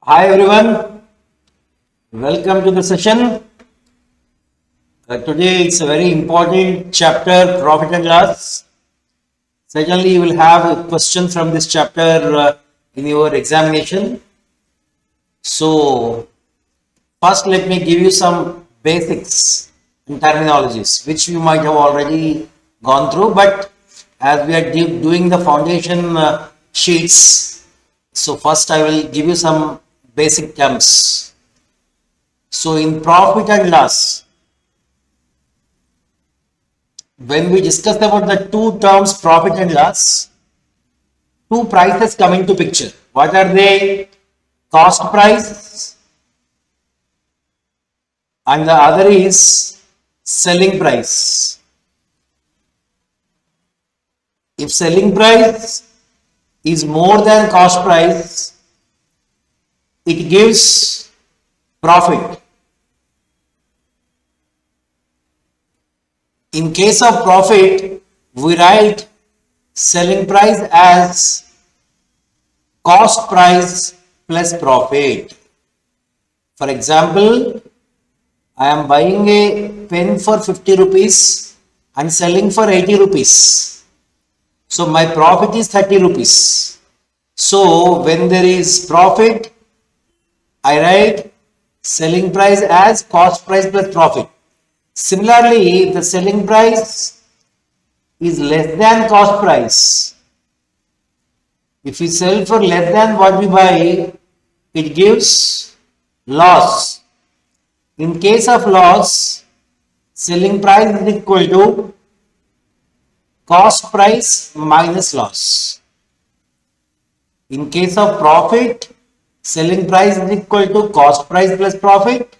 Hi everyone, welcome to the session. Today it's a very important chapter, profit and loss. Certainly you will have a question from this chapter in your examination. So first let me give you some basics and terminologies which you might have already gone through, but as we are doing the foundation sheets, so first I will give you some basic terms. So in profit and loss, when we discuss about the two terms profit and loss, two prices come into picture. What are they? Cost price and the other is selling price. If selling price is more than cost price, it gives profit. In case of profit, we write selling price as cost price plus profit. For example, I am buying a pen for 50 rupees and selling for 80 rupees. So my profit is 30 rupees. So when there is profit, I write selling price as cost price plus profit. Similarly, if the selling price is less than cost price, if we sell for less than what we buy, it gives loss. In case of loss, selling price is equal to cost price minus loss. In case of profit, selling price is equal to cost price plus profit.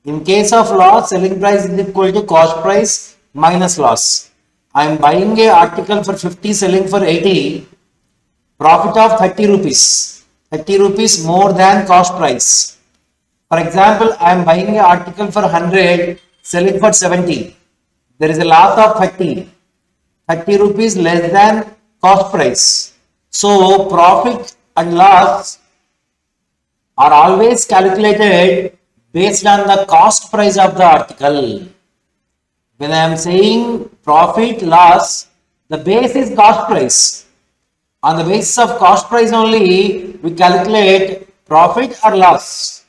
In case of loss, selling price is equal to cost price minus loss. I am buying a article for 50, selling for 80, profit of 30 rupees. 30 rupees more than cost price. For example, I am buying a article for 100, selling for 70. There is a loss of 30. 30 rupees less than cost price. So, profit and loss are always calculated based on the cost price of the article. When I am saying profit, loss, the base is cost price. On the basis of cost price only, we calculate profit or loss.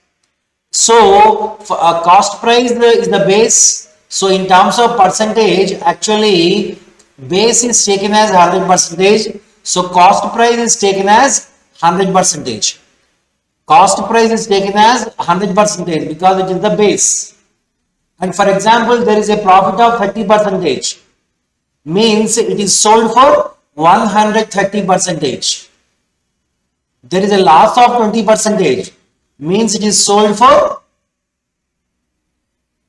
So, cost price is the base. So, in terms of percentage, actually, base is taken as 100%. So, cost price is taken as 100%. Cost price is taken as 100% because it is the base. And for example, there is a profit of 30%. Means it is sold for 130%. There is a loss of 20%. Means it is sold for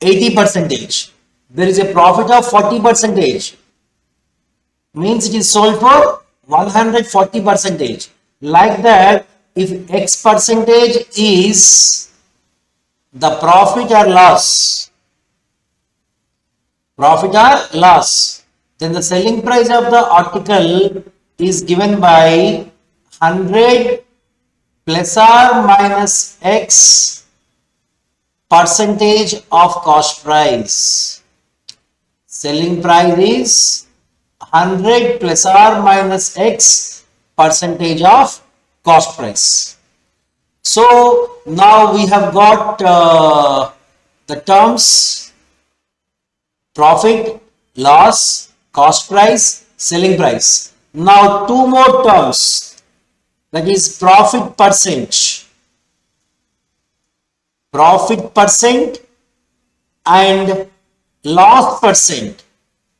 80%. There is a profit of 40%. Means it is sold for 140%. Like that, if X percentage is the profit or loss, then the selling price of the article is given by 100 plus or minus X percentage of cost price. Selling price is 100 plus or minus X percentage of cost price. So now we have got the terms profit, loss, cost price, selling price. Now two more terms, that is profit percent and loss percent.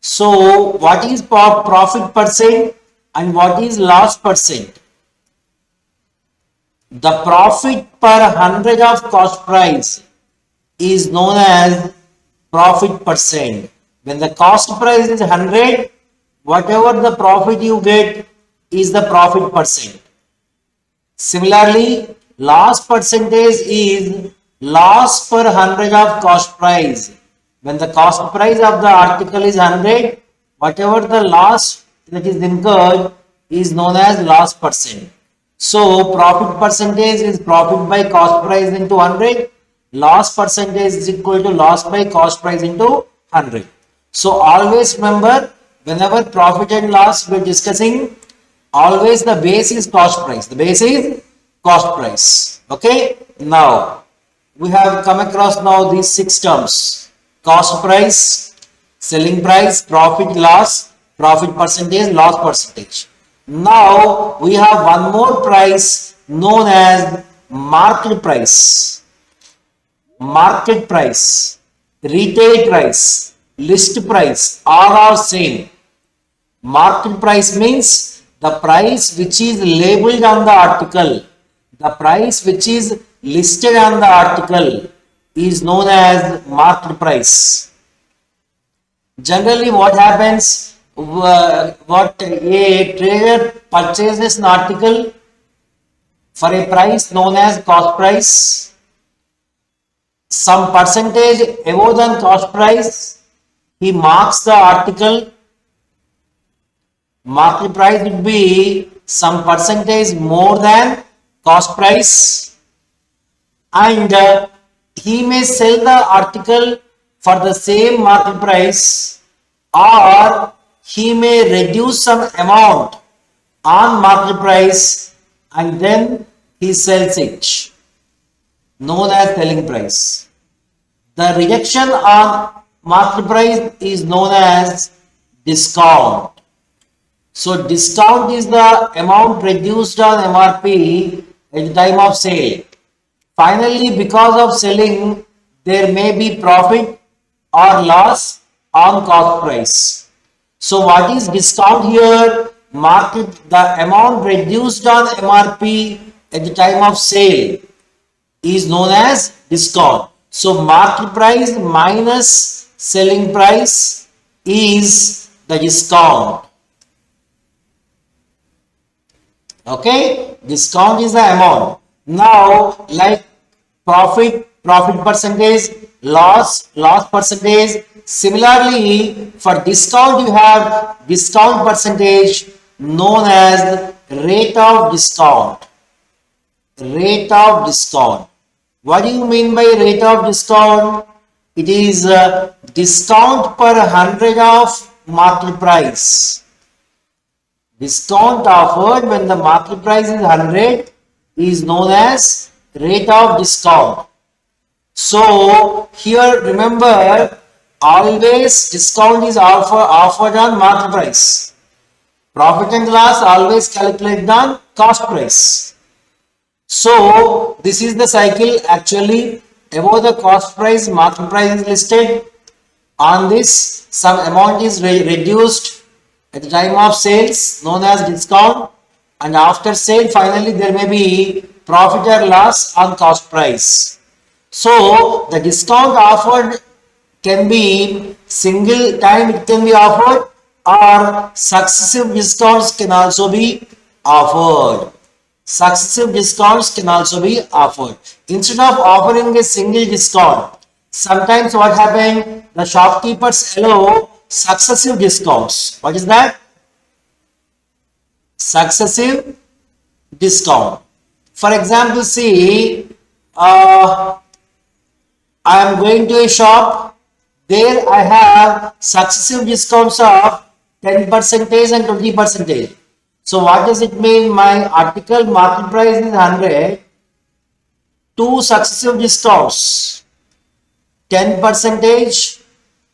So what is profit percent and what is loss percent? The profit per 100 of cost price is known as profit percent. When the cost price is 100, whatever the profit you get is the profit percent. Similarly, loss percentage is loss per 100 of cost price. When the cost price of the article is 100, whatever the loss that is incurred is known as loss percent. So profit percentage is profit by cost price into 100. Loss percentage is equal to loss by cost price into 100. So always remember, whenever profit and loss we're discussing, always the base is cost price. The base is cost price. Okay. Now we have come across now these 6 terms: cost price, selling price, profit loss, profit percentage, loss percentage. Now we have one more price known as market price. Market price, retail price, list price all are same. Market price means the price which is labeled on the article. The price which is listed on the article is known as market price. Generally what happens, what a trader purchases an article for a price known as cost price. Some percentage above than cost price, he marks the article. Market price would be some percentage more than cost price, and he may sell the article for the same market price, or he may reduce some amount on market price and then he sells it, known as selling price. The reduction on market price is known as discount. So discount is the amount reduced on MRP at the time of sale. Finally, because of selling, there may be profit or loss on cost price. So what is discount here? Market, the amount reduced on MRP at the time of sale is known as discount. So market price minus selling price is the discount. Okay, discount is the amount. Now, like profit percentage, loss percentage. Similarly, for discount you have discount percentage known as rate of discount. Rate of discount. What do you mean by rate of discount? It is discount per 100 of market price. Discount offered when the market price is 100 is known as rate of discount. So here remember, always discount is offered on market price. Profit and loss always calculated on cost price. So this is the cycle. Actually, above the cost price, market price is listed. On this, some amount is reduced at the time of sales, known as discount, and after sale, finally there may be profit or loss on cost price. So the discount offered can be single time, it can be offered, or successive discounts can also be offered. Successive discounts can also be offered. Instead of offering a single discount, sometimes what happens, the shopkeepers allow successive discounts. What is that? Successive discount. For example, see, I am going to a shop. There I have successive discounts of 10% and 20%. So what does it mean? My article market price is 100. Two successive discounts, 10%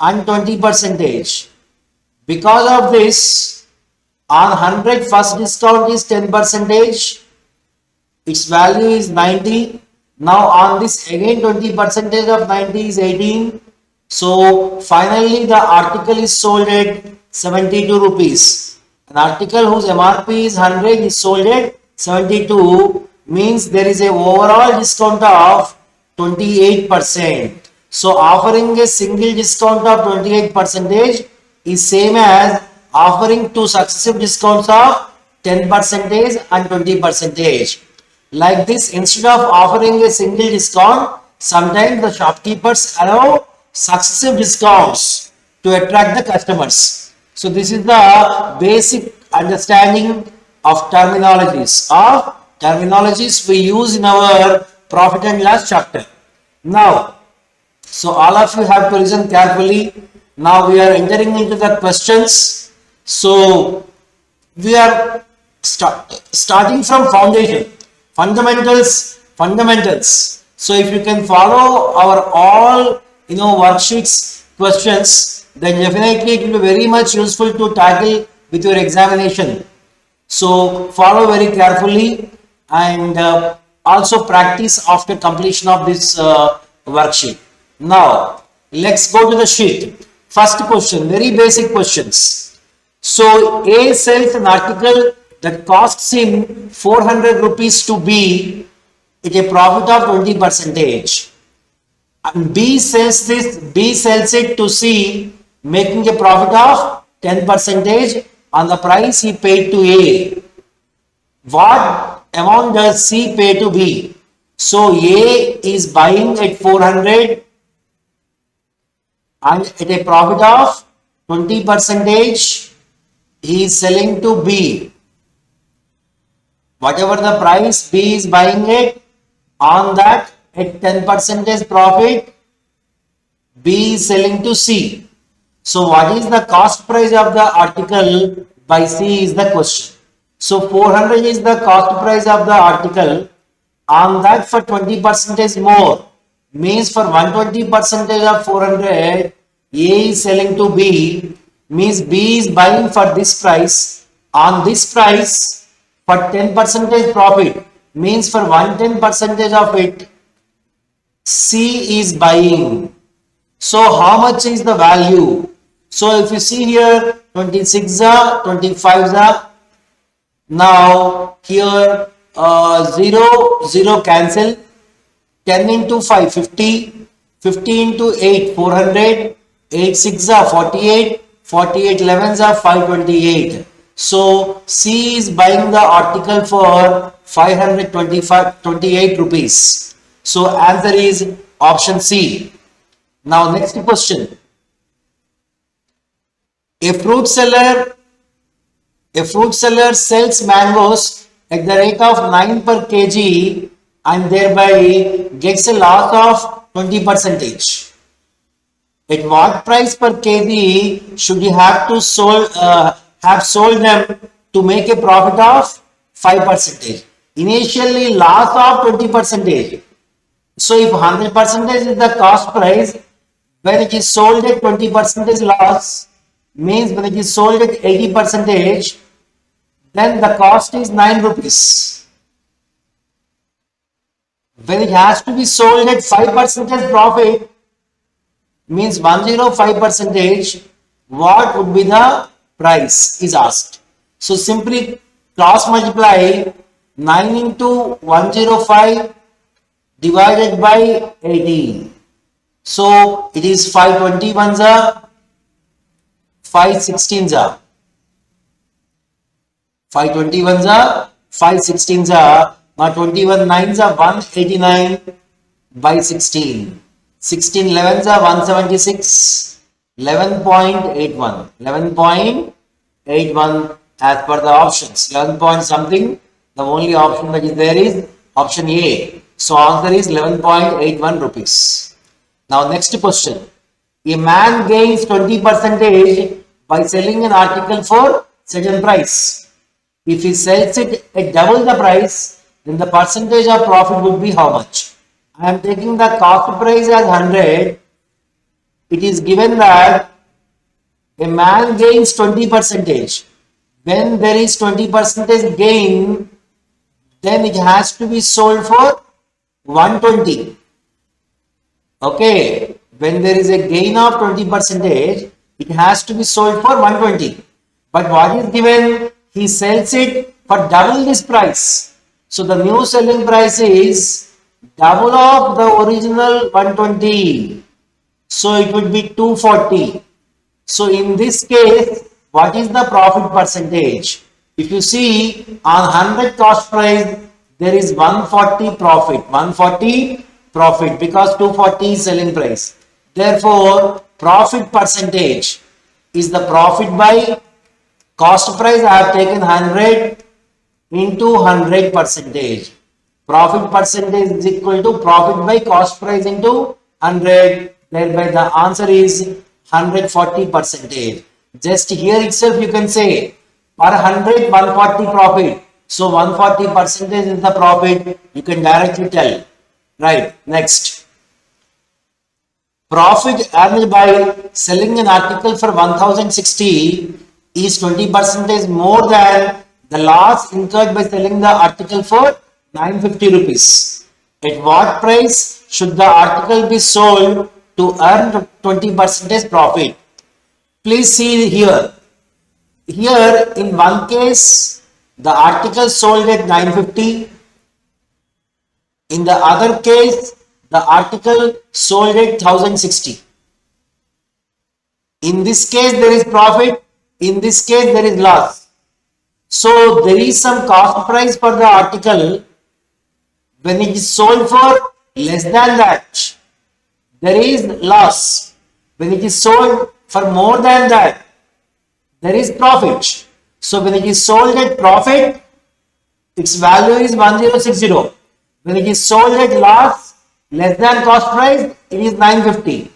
and 20%. Because of this, on 100 first discount is 10%. Its value is 90. Now on this again 20% of 90 is 18. So finally the article is sold at 72 rupees. An article whose MRP is 100 is sold at 72, means there is a overall discount of 28%. So offering a single discount of 28% is same as offering two successive discounts of 10% and 20%. Like this, instead of offering a single discount, sometimes the shopkeepers allow successive discounts to attract the customers. So this is the basic understanding of terminologies of terminologies we use in our profit and loss chapter. Now, so all of you have to listen carefully. Now we are entering into the questions. So we are starting from foundation, fundamentals. So if you can follow our all worksheets questions, then definitely it will be very much useful to tackle with your examination. So follow very carefully and also practice after completion of this worksheet. Now let's go to the sheet. First question, very basic questions. So A sells an article that costs him 400 rupees to B at a profit of 20%. And B sells it to C, making a profit of 10% on the price he paid to A. What amount does C pay to B? So A is buying at 400 and at a profit of 20%, he is selling to B. Whatever the price B is buying it, on that at 10% profit, B is selling to C. So what is the cost price of the article by C is the question. So 400 is the cost price of the article. On that for 20% more, means for 120% of 400, A is selling to B, means B is buying for this price. On this price for 10% profit, means for 110% of it, C is buying. So how much is the value? So if you see here 26 are, 25 are. Now here 0 cancel. 10 into 5 50, 50 into 8 400, 8 6 are 48, 48 11s are 528. So C is buying the article for 528 rupees. So answer is option C. Now next question. A fruit seller sells mangoes at the rate of 9 per kg and thereby gets a loss of 20%. At what price per kg should you have to have sold them to make a profit of 5%? Initially loss of 20%. So if 100% is the cost price, when it is sold at 20% loss, means when it is sold at 80%, then the cost is 9 rupees. When it has to be sold at 5% profit, means 105%, what would be the price is asked. So simply cross multiply 9 into 105 divided by 80. So it is 521s are 516s are 521s are 516s are. Now 21 9s are 189 by 16. 16 11s are 176. 11.81. 11.81 as per the options. 11 point something. The only option that is there is option A. So answer is 11.81 rupees. Now next question. A man gains 20% by selling an article for certain price. If he sells it at double the price, then the percentage of profit would be how much? I am taking the cost price as 100. It is given that a man gains 20%. When there is 20% gain, then it has to be sold for 120. Okay, when there is a gain of 20%, it has to be sold for 120. But what is given? He sells it for double this price. So the new selling price is double of the original 120. So it would be 240. So in this case, what is the profit percentage? If you see on 100 cost price, there is 140 profit. 140 profit because 240 is selling price. Therefore, profit percentage is the profit by cost price. I have taken 100 into 100 percentage. Profit percentage is equal to profit by cost price into 100. Thereby the answer is 140 percentage. Just here itself you can say per 100 140 profit. So 140 percentage is the profit. You can directly tell. Right. Next. Profit earned by selling an article for 1060 is 20 percentage more than the loss incurred by selling the article for 950 rupees. At what price should the article be sold to earn 20 percentage profit? Please see here. Here in one case the article sold at 950. In the other case the article sold at 1060. In this case there is profit. In this case there is loss. So there is some cost price for the article. When it is sold for less than that, there is loss. When it is sold for more than that, there is profit. So when it is sold at profit, its value is 1060. When it is sold at loss, less than cost price, it is 950.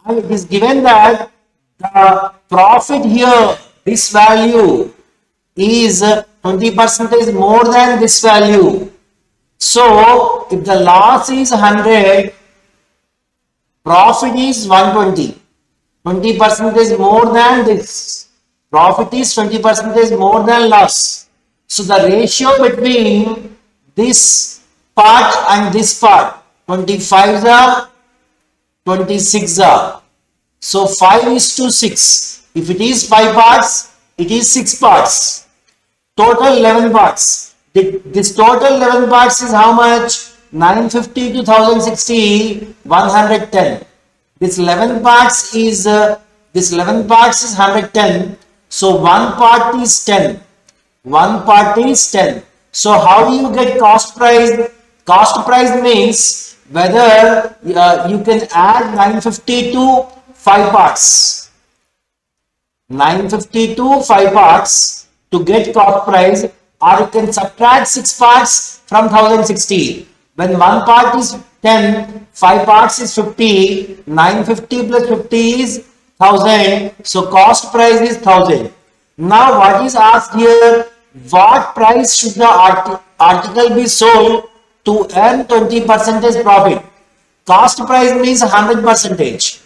And it is given that the profit here, this value is 20% more than this value. So if the loss is 100, profit is 120. 20% more than this. Profit is 20% more than loss. So the ratio between this part and this part, 25 are 26 are. So 5 is to 6. If it is 5 parts, it is 6 parts. Total 11 parts. This total 11 parts is how much? 950 to 1060, 110. This 11 parts is 110. So one part is 10. One part is 10. So how do you get cost price? Cost price means whether you can add 950 to 5 parts. 950 to 5 parts to get cost price, or you can subtract 6 parts from 1060. When one part is 10, 5 parts is 50, 950 plus 50 is 1000. So cost price is 1000. Now what is asked here? What price should the article be sold to earn 20% profit? Cost price means 100%.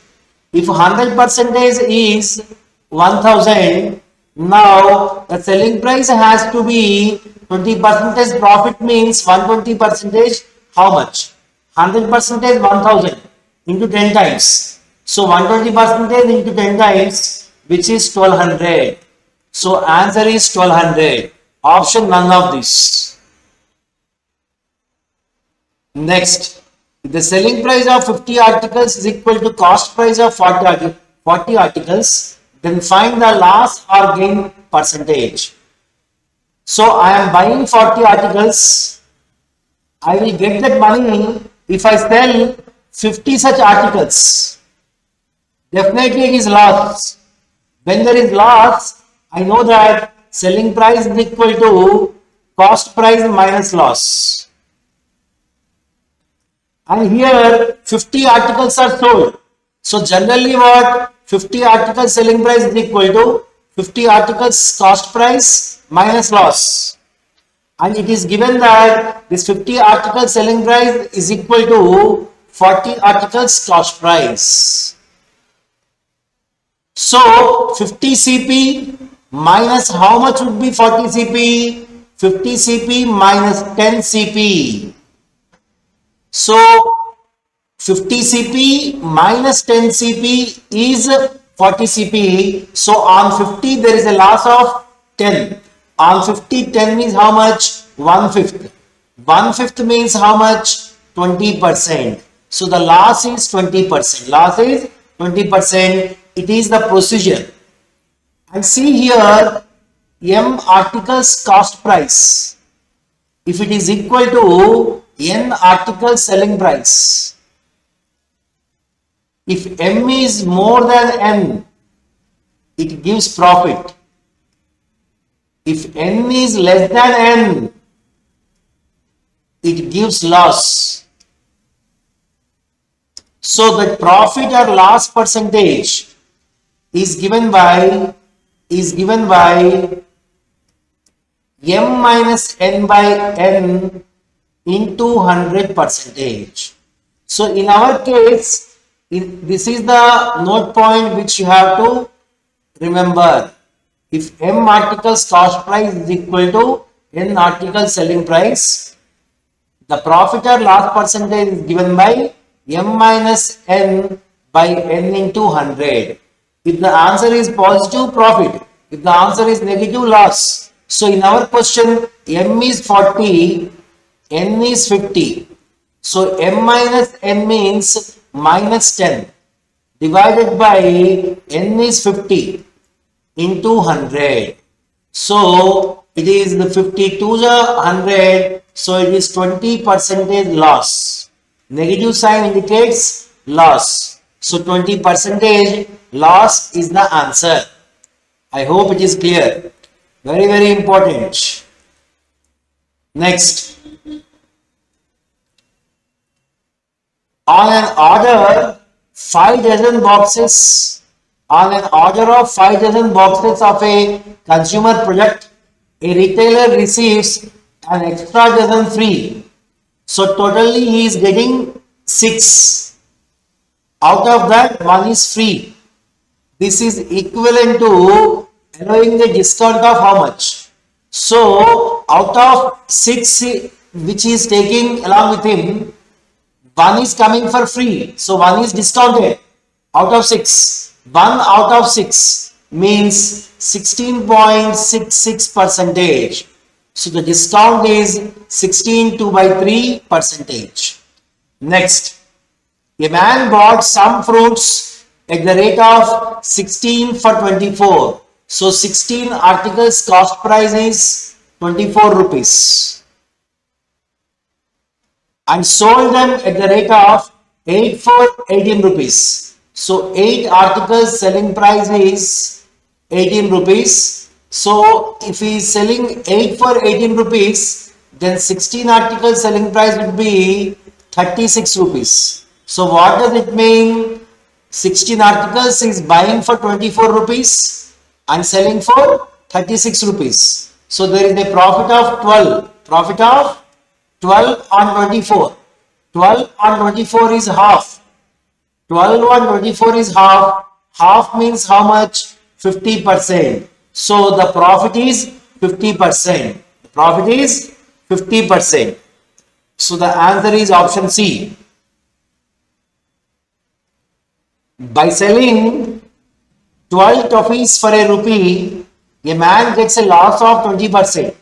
If 100% is 1000, now the selling price has to be 20% profit means 120%. How much? 100% 1000 into 10 times. So 120% into 10 times, which is 1200. So answer is 1200. Option none of this. Next, if the selling price of 50 articles is equal to cost price of 40 articles, then find the loss or gain percentage. So I am buying 40 articles. I will get that money if I sell 50 such articles. Definitely it is loss. When there is loss, I know that selling price is equal to cost price minus loss. And here 50 articles are sold. So generally what? 50 articles selling price is equal to 50 articles cost price minus loss. And it is given that this 50 articles selling price is equal to 40 articles cost price. So 50 CP minus how much would be 40 CP? 50 CP minus 10 CP. So 50 CP minus 10 CP is 40 CP. So on 50 there is a loss of 10. On 50, 10 means how much? 1/5. 1/5 means how much? 20%. So the loss is 20%. Loss is 20%. It is the procedure. And see here, M articles cost price. If it is equal to N articles selling price. If M is more than N, it gives profit. If n is less than n, it gives loss. So the profit or loss percentage is given by m minus n by n into 100%. So in our case, this is the note point which you have to remember. If m articles cost price is equal to n articles selling price, the profit or loss percentage is given by m minus n by n into 100. If the answer is positive, profit. If the answer is negative, loss. So in our question, m is 40, n is 50. So m minus n means minus 10 divided by n is 50 into 100. So it is the 50 to the 100. So it is 20% loss. Negative sign indicates loss. So 20% loss is the answer. I hope it is clear. Very, very important. Next. On an order, 5 dozen boxes. On an order of 5 dozen boxes of a consumer product, a retailer receives an extra dozen free. So totally he is getting 6. Out of that, 1 is free. This is equivalent to allowing a discount of how much? So out of 6 which he is taking along with him, 1 is coming for free. So 1 is discounted out of 6. 1 out of 6 means 16.66%. So the discount is 16 by 3%. Next, a man bought some fruits at the rate of 16 for 24. So 16 articles cost price is 24 rupees. And sold them at the rate of 8 for 18 rupees. So 8 articles selling price is 18 rupees. So if he is selling 8 for 18 rupees, then 16 articles selling price would be 36 rupees. So what does it mean? 16 articles is buying for 24 rupees and selling for 36 rupees. So there is a profit of 12. Profit of 12 on 24. 12 on 24 is half. 12 on 24 is half. Half means how much? 50%. So the profit is 50%. The profit is 50%. So the answer is option C. By selling 12 toffees for a rupee, a man gets a loss of 20%.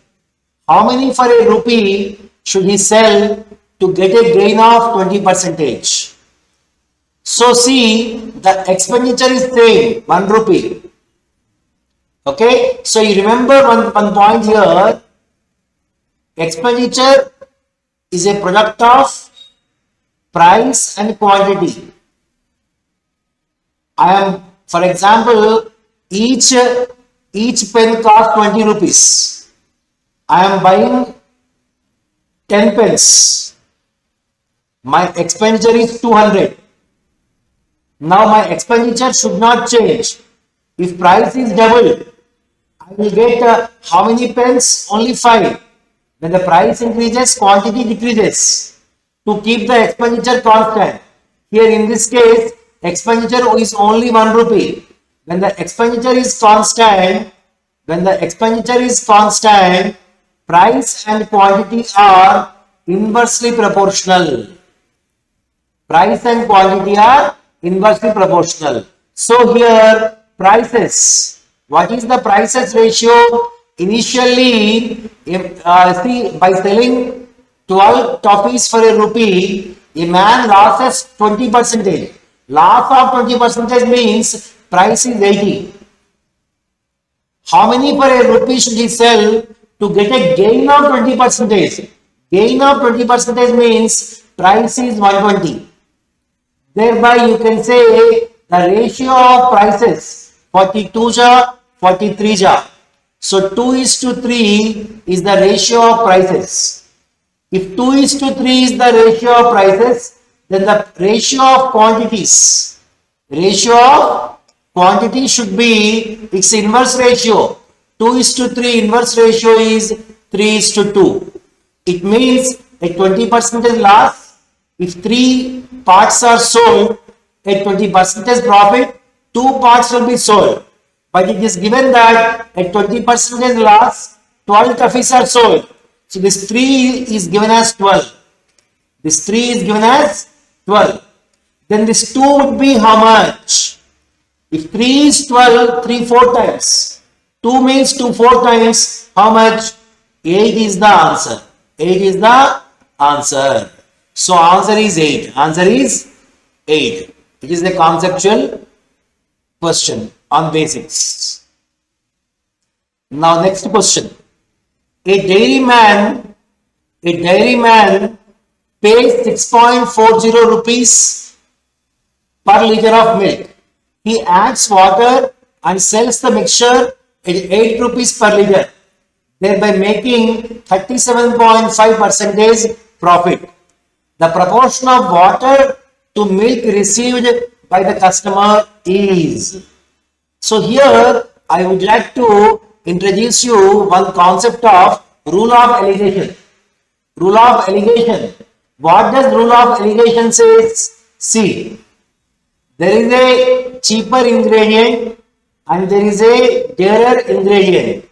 How many for a rupee should he sell to get a gain of 20%? So see, the expenditure is same, 1 rupee. Okay, so you remember one point here. Expenditure is a product of price and quantity. For example, each pen costs 20 rupees. I am buying 10 pens. My expenditure is 200. Now my expenditure should not change. If price is doubled, I will get how many pens? Only 5. When the price increases, quantity decreases to keep the expenditure constant. Here in this case, expenditure is only 1 rupee. When the expenditure is constant, price and quantity are inversely proportional. Price and quantity are inversely proportional. So here prices. What is the prices ratio? Initially, see, by selling 12 toffees for a rupee, a man loses 20%. Loss of 20% means price is 80. How many for a rupee should he sell to get a gain of 20%? Gain of 20% means price is 120. Thereby you can say the ratio of prices 42 ja, 43 ja. So 2:3 is the ratio of prices. If 2:3 is the ratio of prices, then the ratio of quantity should be its inverse ratio. 2:3 inverse ratio is 3:2. It means a 20% loss. If 3 parts are sold at 20% profit, 2 parts will be sold. But it is given that at 20% loss, 12 toffees are sold. So this 3 is given as 12. This 3 is given as 12. Then this 2 would be how much? If 3 is 12, 3 4 times. 2 means 2 4 times. How much? 8 is the answer. 8 is the answer. So answer is 8. Answer is 8. It is a conceptual question on basics. Now next question. A dairyman pays 6.40 rupees per liter of milk. He adds water and sells the mixture at 8 rupees per liter, thereby making 37.5% profit. The proportion of water to milk received by the customer is. So here I would like to introduce you one concept of rule of alligation. Rule of alligation. What does rule of alligation says? See, there is a cheaper ingredient and there is a dearer ingredient.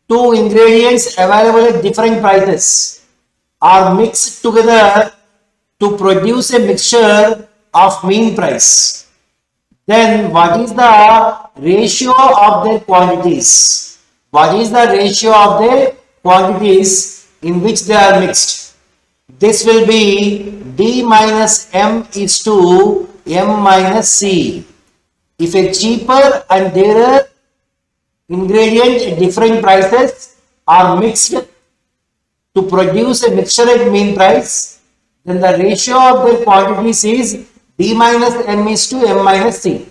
Two ingredients available at different prices are mixed together to produce a mixture of mean price. Then what is the ratio of their quantities? What is the ratio of their quantities in which they are mixed? This will be D minus M is to M minus C. If a cheaper and dearer ingredient at different prices are mixed to produce a mixture at mean price, then the ratio of their quantities is D minus M is to M minus C.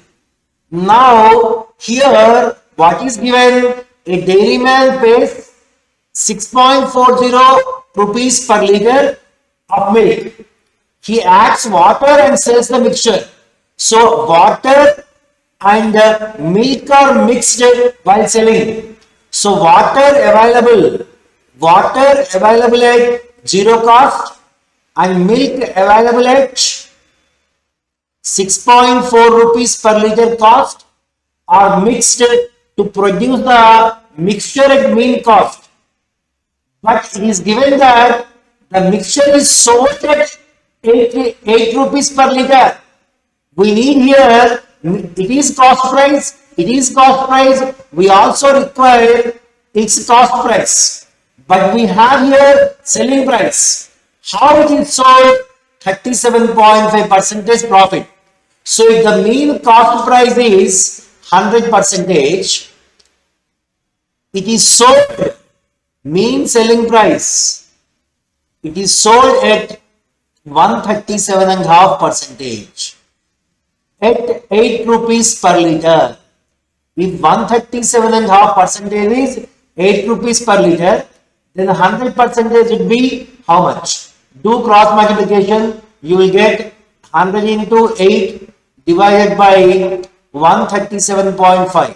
Now here what is given? A dairyman pays 6.40 rupees per liter of milk. He adds water and sells the mixture. So water and milk are mixed while selling. So water available at 0 cost and milk available at 6.4 rupees per liter cost are mixed to produce the mixture at mean cost. But it is given that the mixture is sold at 8 rupees per liter. We need here, it is cost price. We also require its cost price. But we have here selling price. How it is sold? 37.5% profit. So if the mean cost price is 100%, it is sold, mean selling price, it is sold at 137.5% at 8 rupees per liter. If 137.5% is 8 rupees per liter, then 100% would be how much? Do cross multiplication, you will get 100 into 8 divided by 137.5.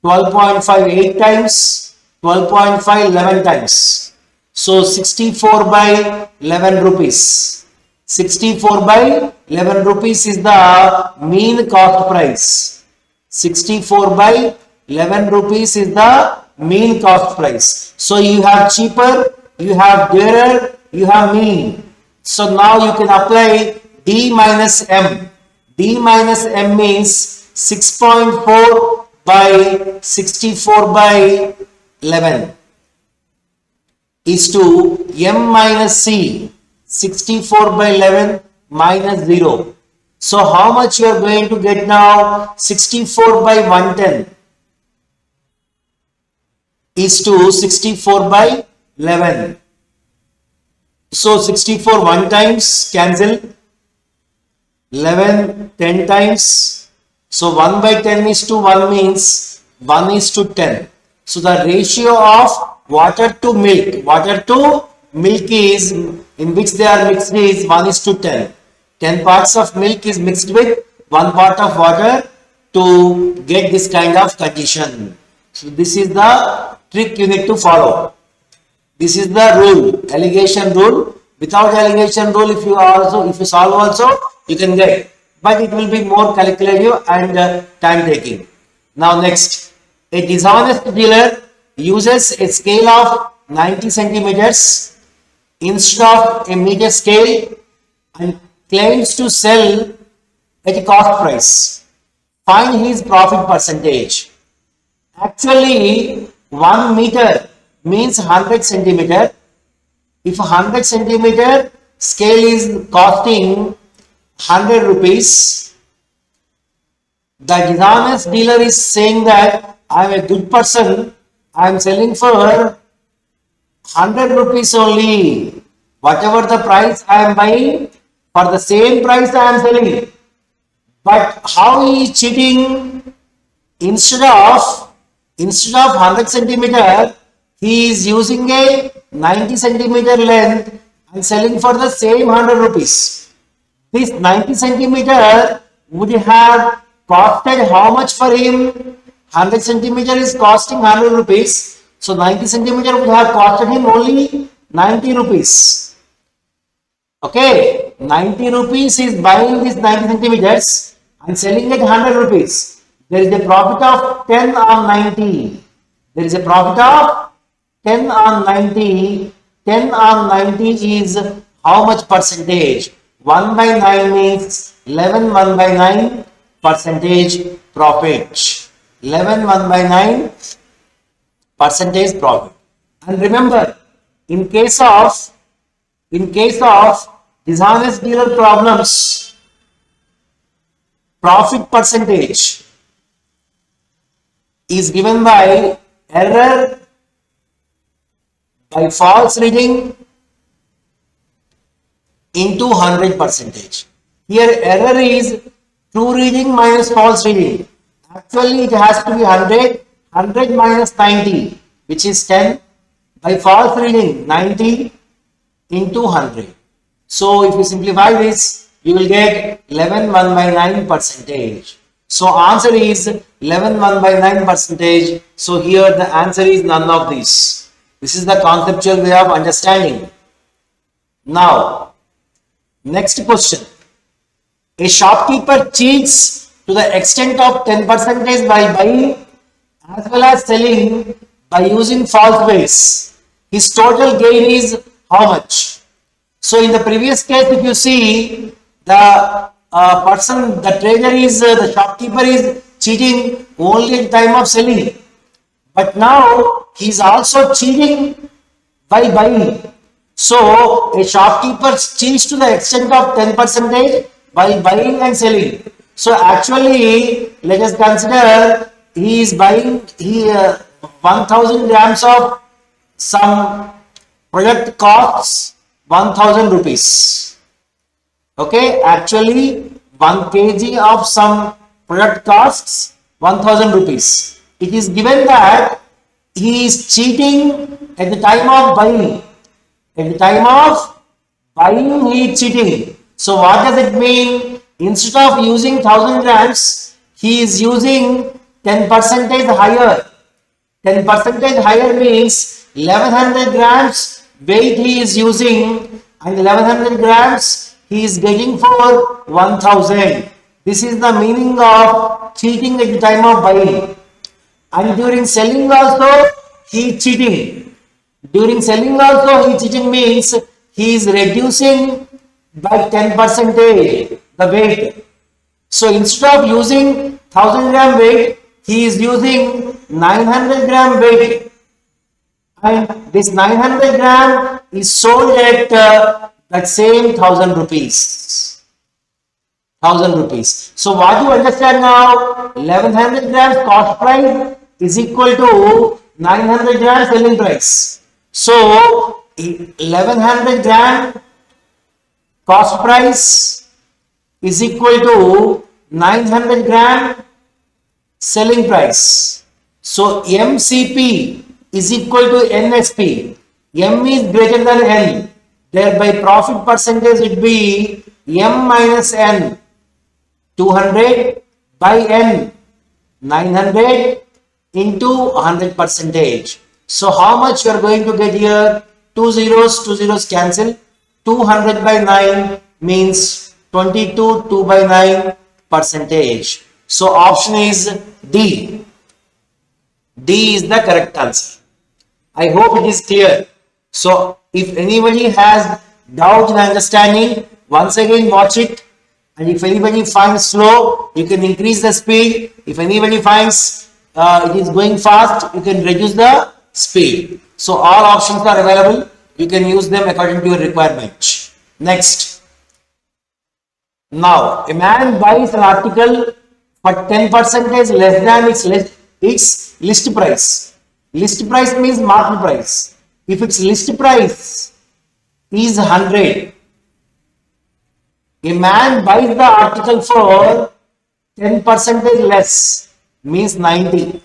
12.5 8 times, 12.5 11 times. So 64 by 11 rupees. 64 by 11 rupees is the mean cost price. 64 by 11 rupees is the mean cost price. So you have cheaper, you have dearer, you have mean. So now you can apply D minus M. D minus M means 6.4 by 64 by 11 is to M minus C. 64 by 11 minus 0. So how much you are going to get now? 64 by 110 is to 64 by 11. So 64 1 times cancel, 11 10 times. So 1 by 10 is to 1 means 1 is to 10. So the ratio of water to milk is, in which they are mixed, is 1:10. 10 parts of milk is mixed with 1 part of water to get this kind of condition. So this is the trick you need to follow. This is the rule, allegation rule. Without allegation rule, if you solve also, you can get, but it will be more calculative and time taking. Now next, a dishonest dealer uses a scale of 90 centimeters instead of a meter scale and claims to sell at a cost price. Find his profit percentage. Actually, 1 meter means 100 centimeter. If 100 centimeter scale is costing 100 rupees, the dishonest dealer is saying that I am a good person, I am selling for 100 rupees only. Whatever the price I am buying, for the same price I am selling. But how he is cheating? Instead of 100 centimeter, he is using a 90 centimeter length and selling for the same 100 rupees. This 90 centimeter would have costed how much for him? 100 centimeter is costing 100 rupees. So 90 centimeter would have costed him only 90 rupees. Okay, 90 rupees is buying this 90 centimeters and selling it 100 rupees. There is a profit of 10 on 90. There is a profit of 10 on 90. 10 on 90 is how much percentage? 1 by 9 means 11 1 by 9 percentage profit. 11 1 by 9 percentage profit. And remember, in case of dishonest dealer problems, profit percentage is given by error by false reading into 100 percentage. Here error is true reading minus false reading. Actually it has to be 100 minus 90, which is 10, by false reading 90 into 100. So if you simplify this, you will get 11 1 by 9 percentage. So answer is 11 1 by 9 percentage. So here the answer is none of these. This is the conceptual way of understanding. Now, next question. A shopkeeper cheats to the extent of 10% by buying as well as selling by using false ways. His total gain is how much? So in the previous case, if you see, the the trader is, the shopkeeper is cheating only at the time of selling. But now he is also cheating by buying. So a shopkeeper cheats to the extent of 10% by buying and selling. So actually, let us consider he is buying 1000 grams of some product costs 1000 rupees. Okay, actually 1 kg of some product costs 1000 rupees. It is given that he is cheating at the time of buying. At the time of buying, he is cheating. So what does it mean? Instead of using 1000 grams, he is using 10% higher. 10% higher means 1100 grams weight he is using, and 1100 grams he is getting for 1000. This is the meaning of cheating at the time of buying. And during selling also he is cheating. During selling also he cheating means he is reducing by 10% the weight. So instead of using 1000 gram weight, he is using 900 gram weight. And this 900 gram is sold at that same 1000 rupees. 1000 rupees. So what you understand now? 1100 grams cost price is equal to 900 gram selling price. So 1100 gram cost price is equal to 900 gram selling price. So MCP is equal to NSP. M is greater than N. Thereby profit percentage would be M minus N. 200 by N. 900 into 100 percentage. So how much you are going to get here? Two zeros cancel. 200 by 9 means 22, 2 by 9 percentage. So option is D. D is the correct answer. I hope it is clear. So if anybody has doubt in understanding, once again watch it. And if anybody finds slow, you can increase the speed. If anybody finds it is going fast, you can reduce the speed. So all options are available. You can use them according to your requirement. Next. Now, a man buys an article for 10% less than its list price. List price means market price. If its list price is 100, a man buys the article for 10% less, means 90,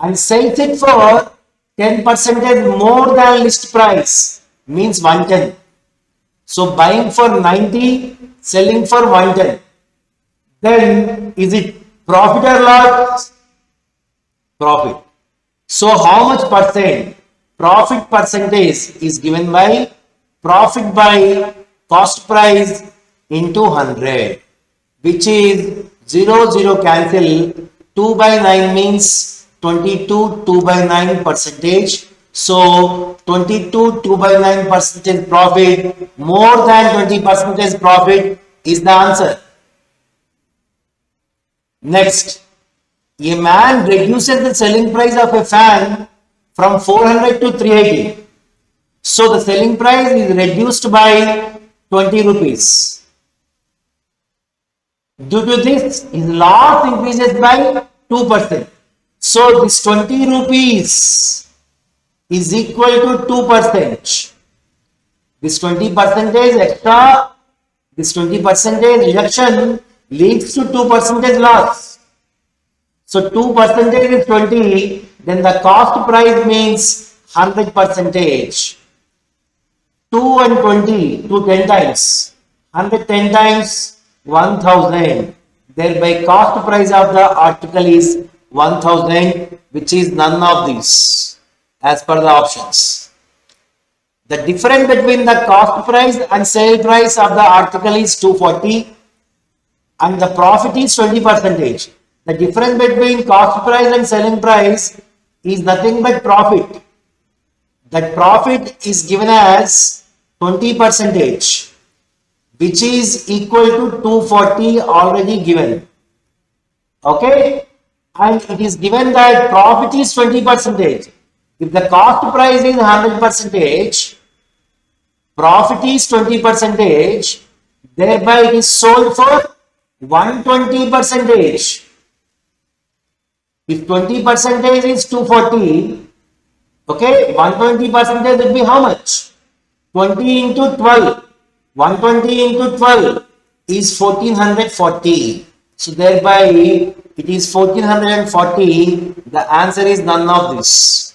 and sells it for 10% more than list price, means 110. So buying for 90, selling for 110. Then is it profit or loss? Profit. So how much percent? Profit percentage is given by profit by cost price into 100, which is 0 cancel. 2 by 9 means 22, 2 by 9 percentage. So 22, 2 by 9 percentage profit, more than 20% profit is the answer. Next, a man reduces the selling price of a fan from 400 to 380. So the selling price is reduced by 20 rupees. Due to this, his loss increases by 2%. So this 20 rupees is equal to 2%. This 20% extra, this 20% reduction leads to 2% loss. So 2% is 20, then the cost price means 100%. 2 and 20, 2 10 times. 110 times 1000. Thereby cost price of the article is 1000, which is none of these as per the options. The difference between the cost price and sale price of the article is 240 and the profit is 20%. The difference between cost price and selling price is nothing but profit. That profit is given as 20%, which is equal to 240 already given. Okay? And it is given that profit is 20%. If the cost price is 100%, profit is 20%, thereby it is sold for 120%. If 20% is 240, okay, 120% will be how much? 20 into 12. 120 into 12 is 1440. So thereby it is 1440. The answer is none of this.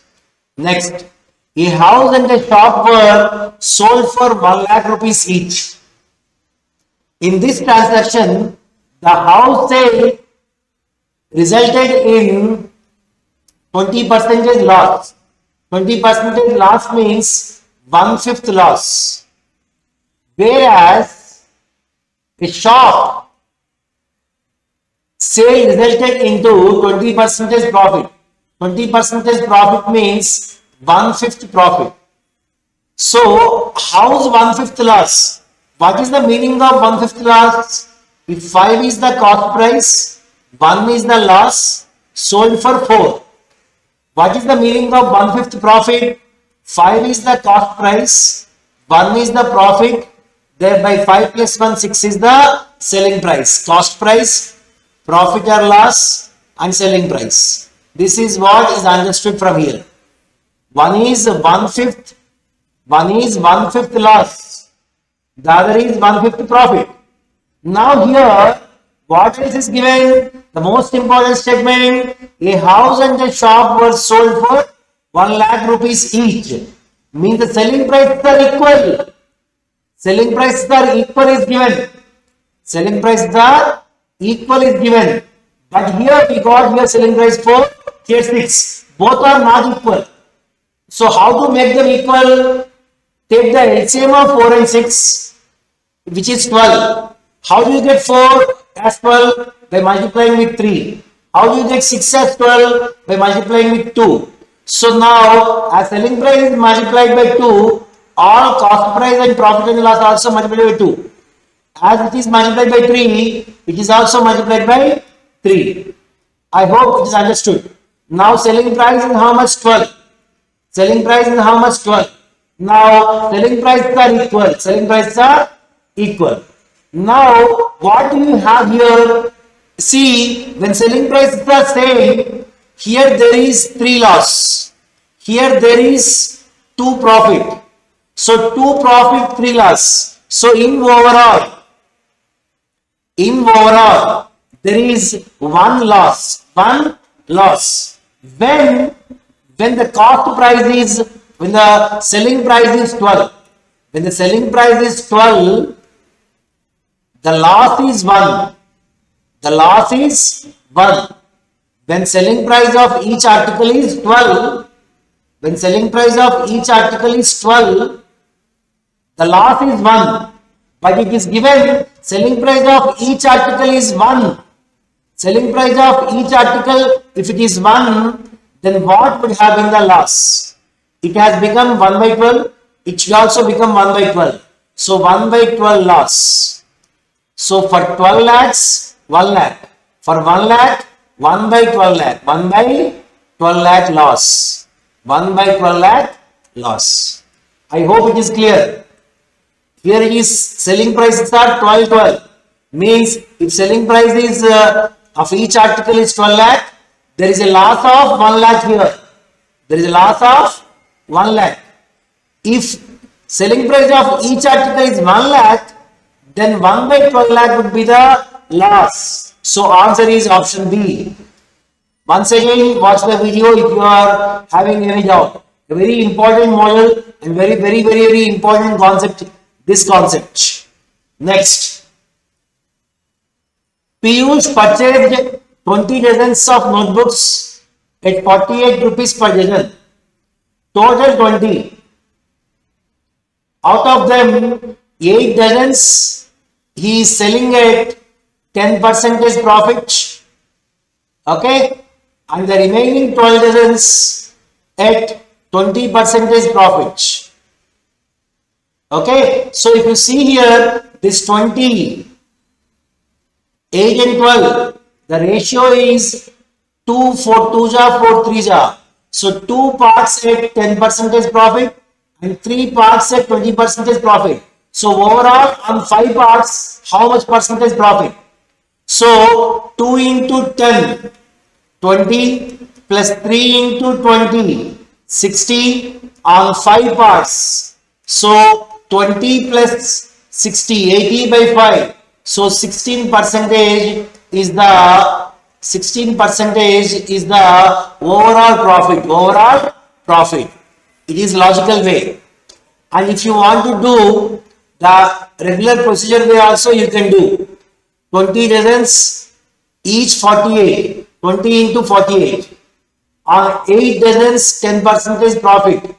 Next, a house and a shop were sold for 1 lakh rupees each. In this transaction, the house sale resulted in 20% loss. 20% loss means 1/5 loss. Whereas a shop sale resulted into 20% profit. 20% profit means 1/5 profit. So, how's 1/5 loss? What is the meaning of 1/5 loss? If 5 is the cost price, 1 is the loss, sold for 4. What is the meaning of 1/5 profit? 5 is the cost price, 1 is the profit, thereby 5 plus 1, 6 is the selling price. Cost price, profit or loss, and selling price. This is what is understood from here. One is 1/5, one is 1/5 loss, the other is 1/5 profit. Now here What else is given? The most important statement, a house and a shop were sold for 1 lakh rupees each. Means the selling prices are equal. Selling prices are equal is given. Selling prices are equal is given. But here we got here selling price 4, here 6. Both are not equal. So how to make them equal? Take the LCM of 4 and 6, which is 12. How do you get 4 as 12? By multiplying with 3. How do you get 6 as 12? By multiplying with 2. So now, as selling price is multiplied by 2, all cost price and profit and loss also multiplied by 2. As it is multiplied by 3, it is also multiplied by 3. I hope it is understood. Now selling price is how much? 12. Selling price is how much? 12. Now selling prices are equal. Selling prices are equal. Now what do you have here? See, when selling prices are same, here there is 3 loss. Here there is 2 profit. So 2 profit, 3 loss. So in overall, there is 1 loss. 1 loss. When the cost price is, when the selling price is 12, when the selling price is 12, the loss is 1. The loss is 1. When selling price of each article is 12, when selling price of each article is 12, the loss is 1. But it is given selling price of each article is 1. Selling price of each article, if it is 1, then what would have been the loss? It has become 1 by 12. It should also become 1 by 12. So 1 by 12 loss. So for 12 lakhs, 1 lakh. For 1 lakh, 1 by 12 lakh. 1 by 12 lakh loss. 1 by 12 lakh loss. I hope it is clear. Here it is selling prices are 12. Means if selling price is of each article is 12 lakh, there is a loss of 1 lakh here. There is a loss of 1 lakh. If selling price of each article is 1 lakh, then 1 by 12 lakh would be the loss. So answer is option B. Once again, watch the video if you are having any doubt. A very important model and very important concept. This concept. Next. Piyush purchased 20 dozens of notebooks at 48 rupees per dozen. Total 20. Out of them, 8 dozens he is selling at 10% profit. Okay. And the remaining 12 dozens at 20% profit. Okay. So if you see here, this 20, 8 and 12, the ratio is 2 for 2 ja, 4 3 ja. So 2 parts at 10% profit and 3 parts at 20% profit. So overall on 5 parts, how much percentage profit? So 2 into 10, 20 plus 3 into 20, 60 on 5 parts. So 20 plus 60, 80 by 5. So 16% is the overall profit. Overall profit. It is logical way. And if you want to do the regular procedure way also, you can do 20 dozens, each 48, 20 into 48. On 8 dozens, 10% profit.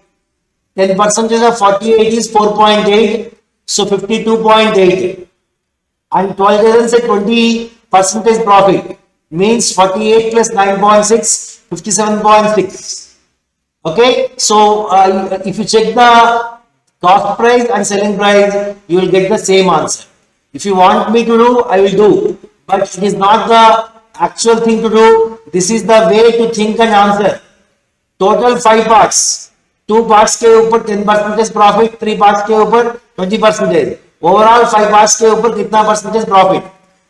10% of 48 is 4.8, so 52.8. And 12 dozens at 20% profit means 48 plus 9.6, 57.6. Okay, so if you check the cost price and selling price, you will get the same answer. If you want me to do, I will do, but it is not the actual thing to do. This is the way to think and answer. Total 5 parts, 2 parts के ऊपर 10% profit, 3 parts के ऊपर 20%. Overall 5 parts के ऊपर कितना percentage profit?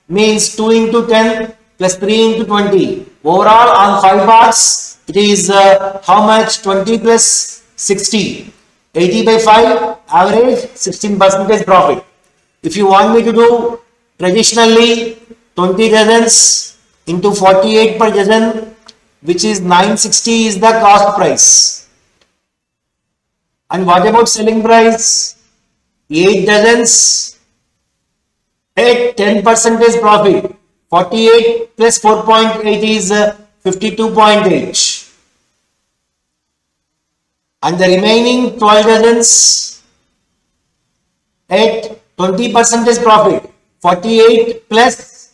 Means 2 into 10 plus 3 into 20. Overall on 5 parts, it is how much? 20 plus 60. 80 by 5, average 16% profit. If you want me to do traditionally, 20 dozens into 48 per dozen, which is 960 is the cost price. And what about selling price? 8 dozens at 10% profit. 48 plus 4.8 is 52.8. And the remaining 12 dozens at 20% profit. 48 plus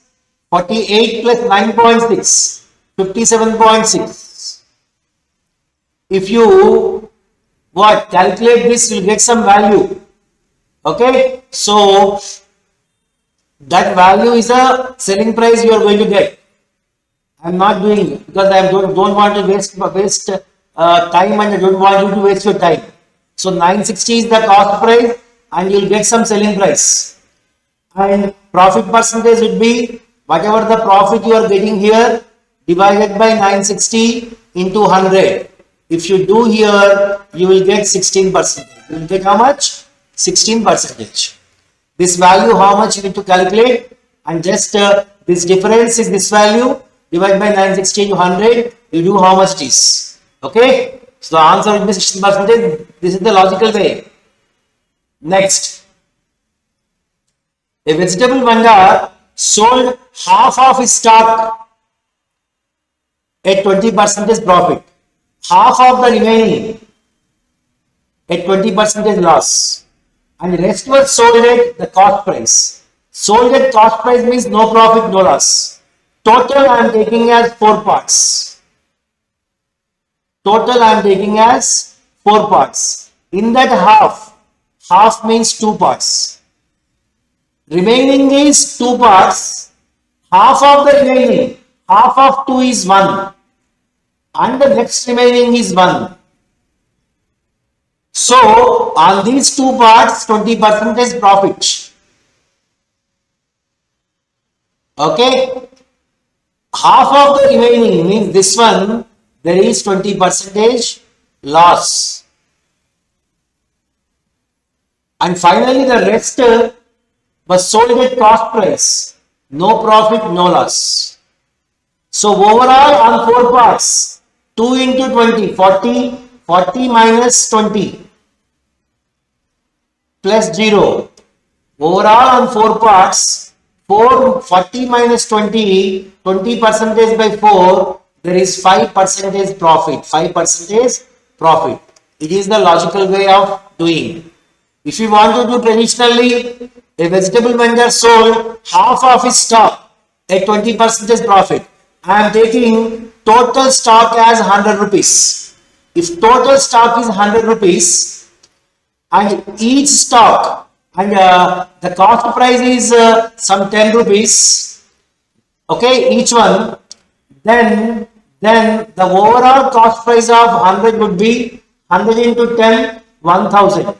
9.6, 57.6. If you calculate this, you'll get some value. Okay, so that value is a selling price you are going to get. I'm not doing it because I don't want to waste time, and I don't want you to waste your time. So 960 is the cost price, and you'll get some selling price. And profit percentage would be whatever the profit you are getting here divided by 960 into 100. If you do here, you will get 16%. You will get how much? 16%. This value, how much you need to calculate, and just this difference is this value divided by 960 into 100. You do how much it is. Okay, so the answer will be 16%. This is the logical way. Next, a vegetable vendor sold half of his stock at 20% profit, half of the remaining at 20% loss, and the rest was sold at the cost price. Sold at cost price means no profit, no loss. Total I am taking as 4 parts. Total I am taking as 4 parts. In that half means 2 parts. Remaining is 2 parts. Half of the remaining, half of 2 is 1. And the next remaining is 1. So, on these 2 parts, 20% profit. Okay. Half of the remaining means this one, there is 20% loss. And finally, the rest was sold at cost price. No profit, no loss. So, overall on 4 parts, 2 into 20, 40, 40 minus 20 plus 0. Overall on 4 parts, 40 minus 20, 20% by 4, there is 5% profit. 5% profit. It is the logical way of doing. If you want to do traditionally, a vegetable vendor sold half of his stock at 20% profit. I am taking total stock as 100 rupees. If total stock is 100 rupees and each stock and the cost price is some 10 rupees, okay, each one, then the overall cost price of 100 would be 100 into 10, 1000.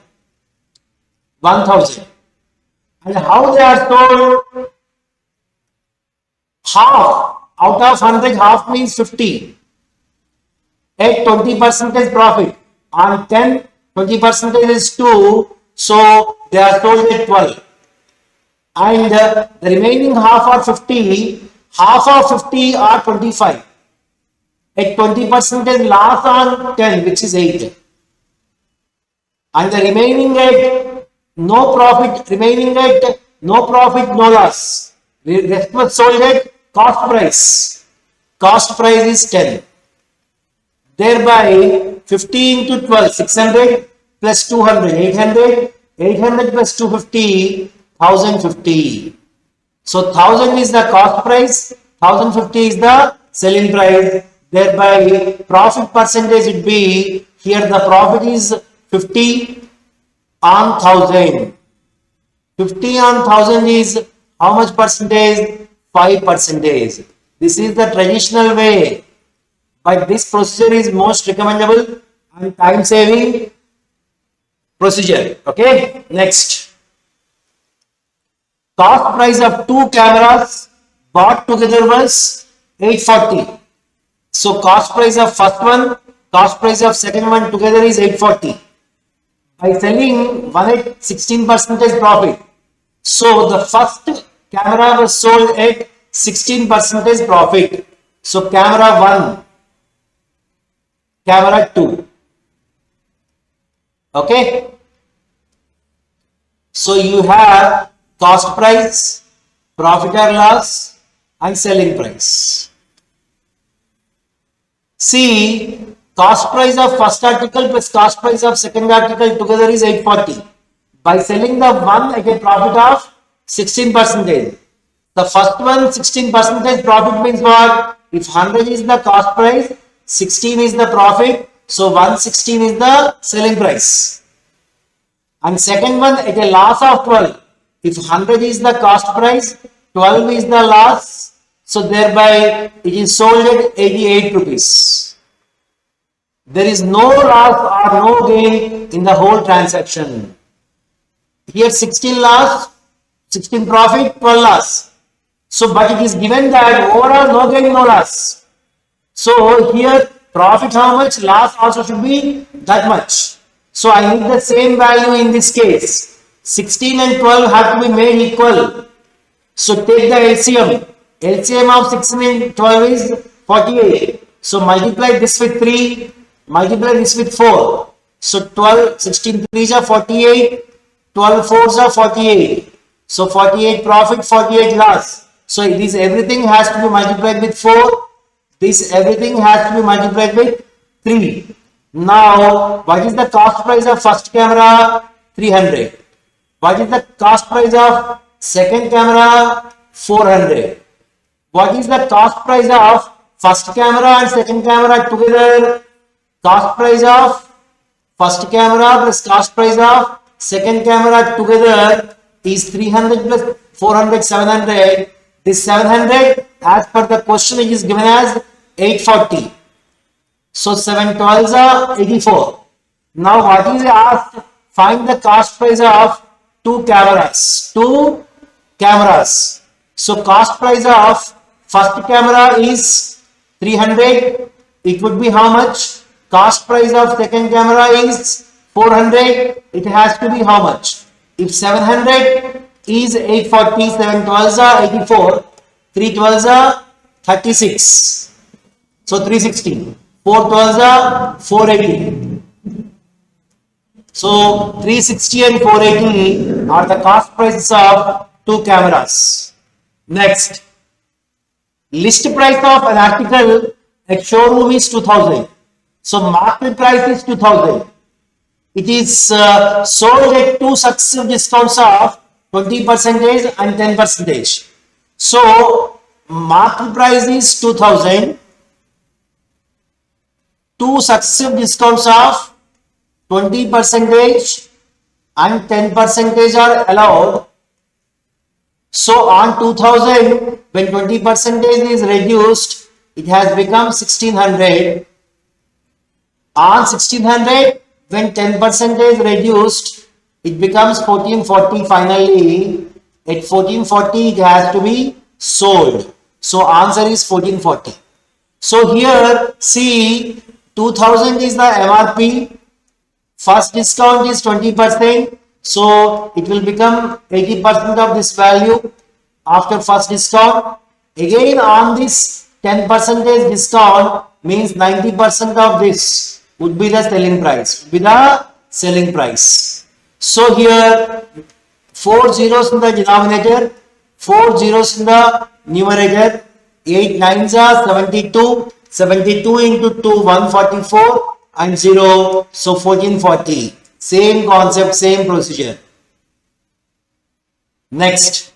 1000. And how they are sold? Half out of 100, half means 50 at 20% profit. On 10, 20% is 2, so they are sold at 12. And the remaining half are 50, half of 50 are 25. At 20% loss on 10, which is 8. And the remaining at no profit, no loss. The rest was sold at cost price. Cost price is 10. Thereby 50 into 12, 600 plus 200, 800, 800 plus 250, 1050. So 1000 is the cost price, 1050 is the selling price. Thereby profit percentage would be, here the profit is 50 on 1000. 50 on 1000 is how much percentage? 5%. This is the traditional way, but this procedure is most recommendable and time saving procedure. Okay, next. Cost price of 2 cameras bought together was 840. So cost price of first one, cost price of second one together is 840. By selling one at 16% profit. So the first camera was sold at 16% profit. So camera 1, camera 2. Okay. So you have cost price, profit or loss, and selling price. See, cost price of first article plus cost price of second article together is 840. By selling the one at a profit of 16%. The first one 16% profit means what? If 100 is the cost price, 16 is the profit, so 116 is the selling price. And second one at a loss of 12. If 100 is the cost price, 12 is the loss, so thereby it is sold at 88 rupees. There is no loss or no gain in the whole transaction. Here 16 loss, 16 profit, 12 loss. So, but it is given that overall no gain, no loss. So, here profit how much, loss also should be that much. So, I need the same value in this case. 16 and 12 have to be made equal. So, take the LCM. LCM of 16 and 12 is 48. So, multiply this with 3, multiply this with 4. So, 12, 16 3s are 48, 12 4s are 48. So, 48 profit, 48 loss. So, this everything has to be multiplied with 4. This everything has to be multiplied with 3. Now, what is the cost price of first camera? 300. What is the cost price of second camera? 400. What is the cost price of first camera and second camera together? Cost price of first camera plus cost price of second camera together is 300 plus 400, 700. This 700 as per the question it is given as 840. So 7 12s are 84. Now what is asked? Find the cost price of two cameras. Two cameras. So cost price of first camera is 300. It would be how much? Cost price of second camera is 400. It has to be how much? If 700 is 840, 7 12s are 84, 3 12s are 36. So 360. 4 12s are 480. So 360 and 480 are the cost prices of two cameras. Next, list price of an article at showroom is 2000. So market price is 2000. It is sold at two successive discounts of 20% and 10%. So market price is 2000. Two successive discounts of 20% and 10% are allowed. So on 2000, when 20% is reduced, it has become 1600. On 1600, when 10% is reduced, it becomes 1440 finally. At 1440, it has to be sold. So answer is 1440. So here, see, 2000 is the MRP. First discount is 20%. So it will become 80% of this value after first discount. Again on this 10% discount means 90% of this would be the selling price. So here 4 zeros in the denominator, 4 zeros in the numerator, 8 9s are 72, 72 into 2 144 and 0, so 1440. Same concept, same procedure. Next,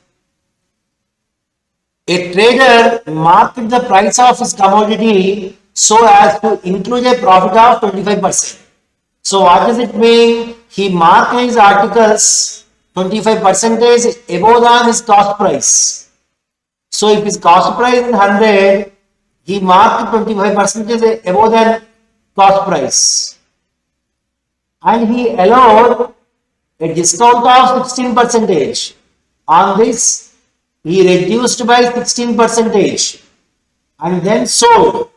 a trader marked the price of his commodity so as to include a profit of 25%. So what does it mean? He marked his articles 25% above than his cost price. So if his cost price is 100, he marked 25% above than cost price. And he allowed a discount of 16%. On this, he reduced by 16% and then sold.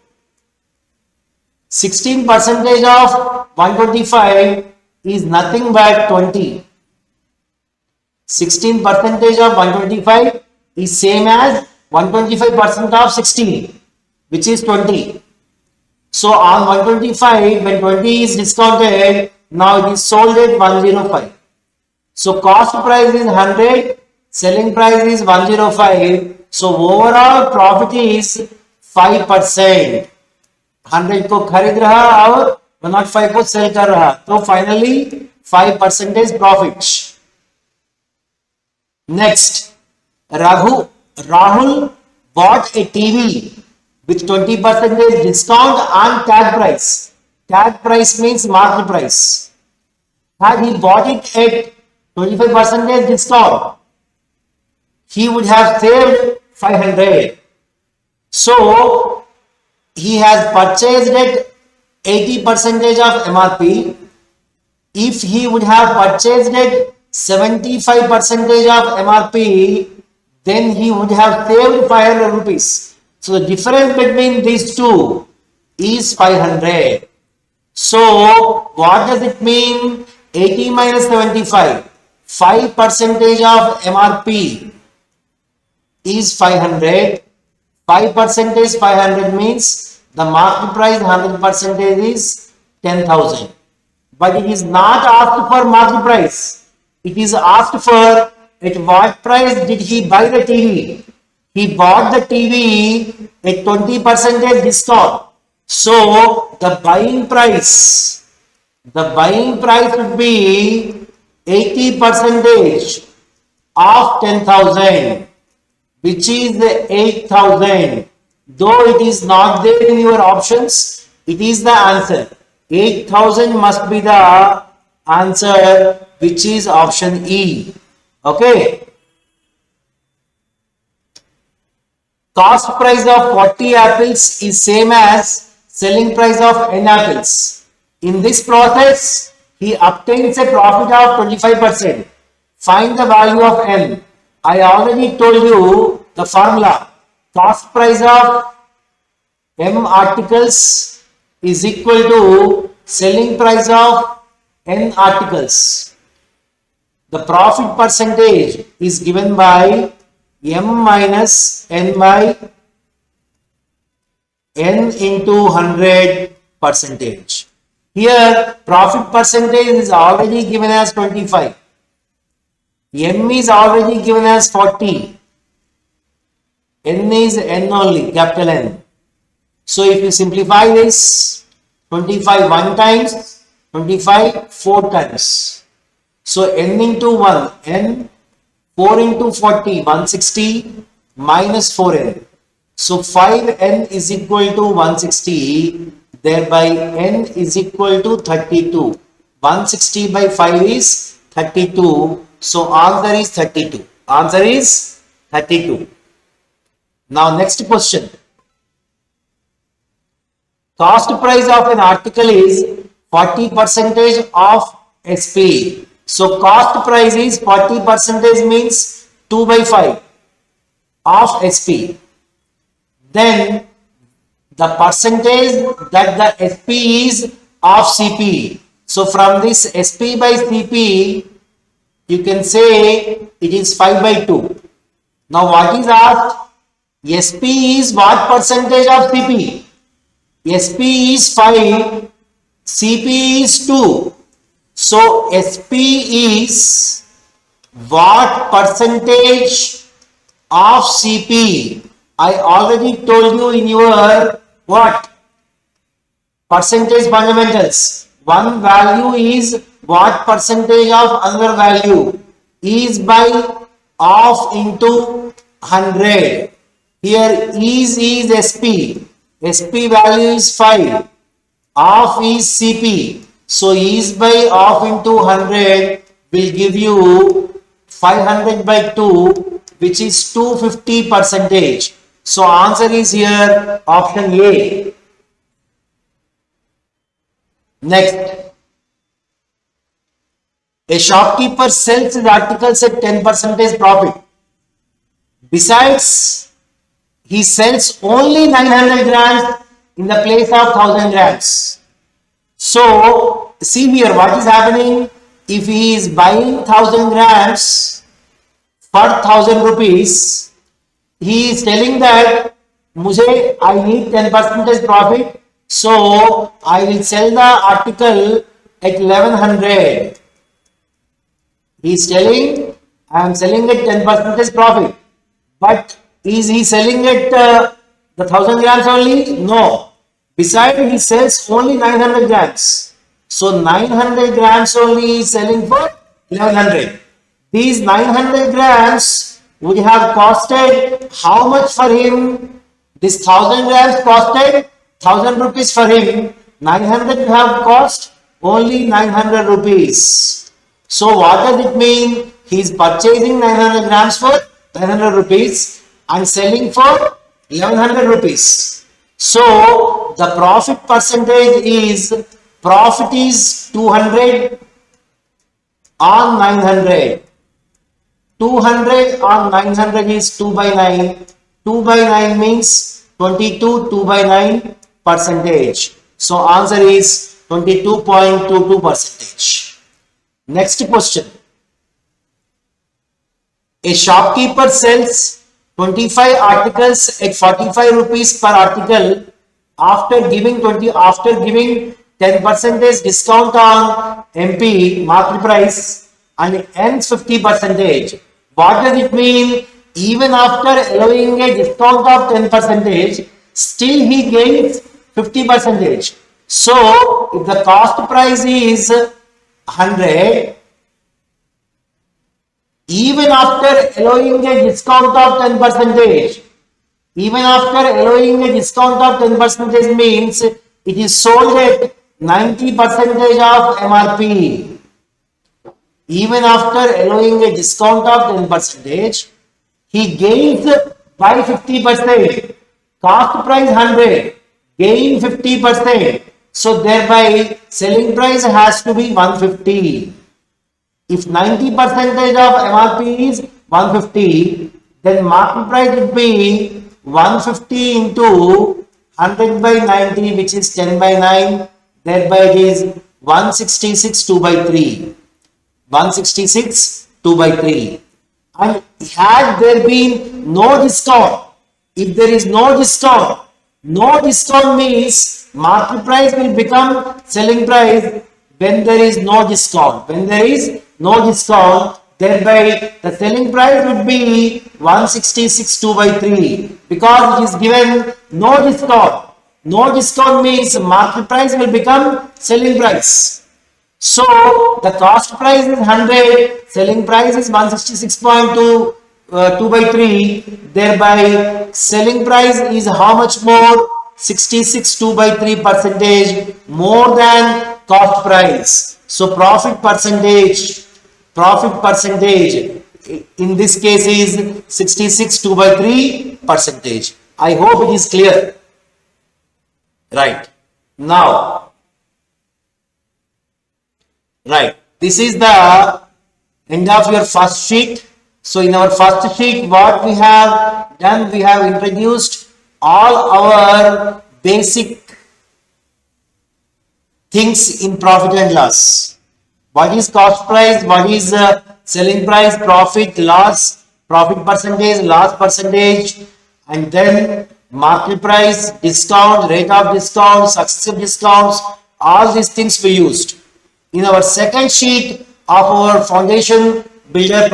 16% of 125 is nothing but 20. 16% of 125 is same as 125% of 16, which is 20. So on 125, when 20 is discounted, now it is sold at 105. So cost price is 100, selling price is 105. So overall profit is 5%. 100 को खरीद रहा और 105 को cell कर रहा, तो finally 5% profit. Next, Rahul bought a TV with 20% discount on tag price. Tag price means market price. Had he bought it at 25% discount, he would have saved 500. So he has purchased at 80% of MRP. If he would have purchased at 75% of MRP, then he would have saved 500 rupees. So the difference between these two is 500. So what does it mean? 80 minus 75. 5% of MRP is 500. 5% is 500 means the market price 100% is 10,000. But it is not asked for market price. It is asked for at what price did he buy the TV. He bought the TV at 20% discount. So the buying price would be 80% of 10,000, which is 8,000. Though it is not there in your options, it is the answer. 8,000 must be the answer, which is option E. Okay. Cost price of 40 apples is same as selling price of n apples. In this process, he obtains a profit of 25%. Find the value of n. I already told you the formula. Cost price of m articles is equal to selling price of n articles. The profit percentage is given by m minus n by n into 100%. Here profit percentage is already given as 25. M is already given as 40. N is N only, capital N. So if you simplify this, 25 1 times, 25 4 times. So N into 1, N, 4 into 40, 160 minus 4N. So 5N is equal to 160, thereby N is equal to 32. 160 by 5 is 32. So answer is 32. Answer is 32. Now next question. Cost price of an article is 40% of SP. So cost price is 40% means 2 by 5 of SP. Then the percentage that the SP is of CP. So from this SP by CP, you can say it is 5 by 2. Now what is asked? SP is what percentage of CP? SP is 5, CP is 2. So SP is what percentage of CP? I already told you in your what? Percentage fundamentals. One value is what percentage of another value is by of into 100. Here is SP. SP value is 5. Of is CP. So is by of into 100 will give you 500 by 2, which is 250%. So answer is here option A. Next. A shopkeeper sells his articles at 10% profit. Besides, he sells only 900 grams in the place of 1000 grams. So, see here what is happening. If he is buying 1000 grams for 1000 rupees, he is telling that I need 10% profit, so I will sell the article at 1100. He is telling I am selling at 10% profit, but is he selling at the 1000 grams only? No. Besides, he sells only 900 grams. So 900 grams only he is selling for 1100. These 900 grams would have costed how much for him? This 1000 grams costed 1000 rupees for him. 900 would have cost only 900 rupees. So what does it mean? He is purchasing 900 grams for 900 rupees and selling for 1100 rupees. So the profit percentage is 200 on 900. 200 on 900 is 2 by 9. 2 by 9 means 22, 2 by 9 percentage. So answer is 22.22 percentage. Next question. A shopkeeper sells 25 articles at 45 rupees per article after giving 10% discount on MP market price and ends 50%. What does it mean? Even after allowing a discount of 10%, still he gains 50%. So if the cost price is 100, even after allowing a discount of 10%, even after allowing a discount of 10% means it is sold at 90% of MRP. Even after allowing a discount of 10%, he gains by 50%. Cost price 100, gain 50%. So thereby selling price has to be 150. If 90% of MRP is 150, then market price would be 150 into 100 by 90, which is 10 by 9. Thereby it is 166 2 by 3. 166 2 by 3. And had there been no discount, if there is no discount means market price will become selling price when there is no discount. When there is no discount, thereby the selling price would be 166 2 by 3 because it is given no discount. No discount means market price will become selling price. So the cost price is 100, selling price is 166.2 2 by 3, thereby selling price is how much more? 66 2 by 3 percentage more than cost price. So profit percentage in this case is 66 2 by 3 percentage. I hope it is clear. Right. Now, this is the end of your first sheet. So in our first sheet, what we have done, we have introduced all our basic things in profit and loss. What is cost price? What is selling price? Profit, loss, profit percentage, loss percentage, and then market price, discount, rate of discount, successive discounts. All these things we used. In our second sheet of our foundation builder,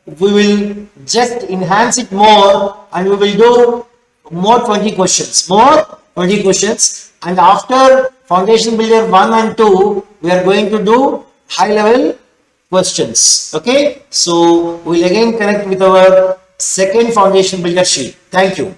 we will just enhance it more and we will do more 20 questions. And after foundation builder 1 and 2, we are going to do high level questions. Okay. So we will again connect with our second foundation builder sheet. Thank you.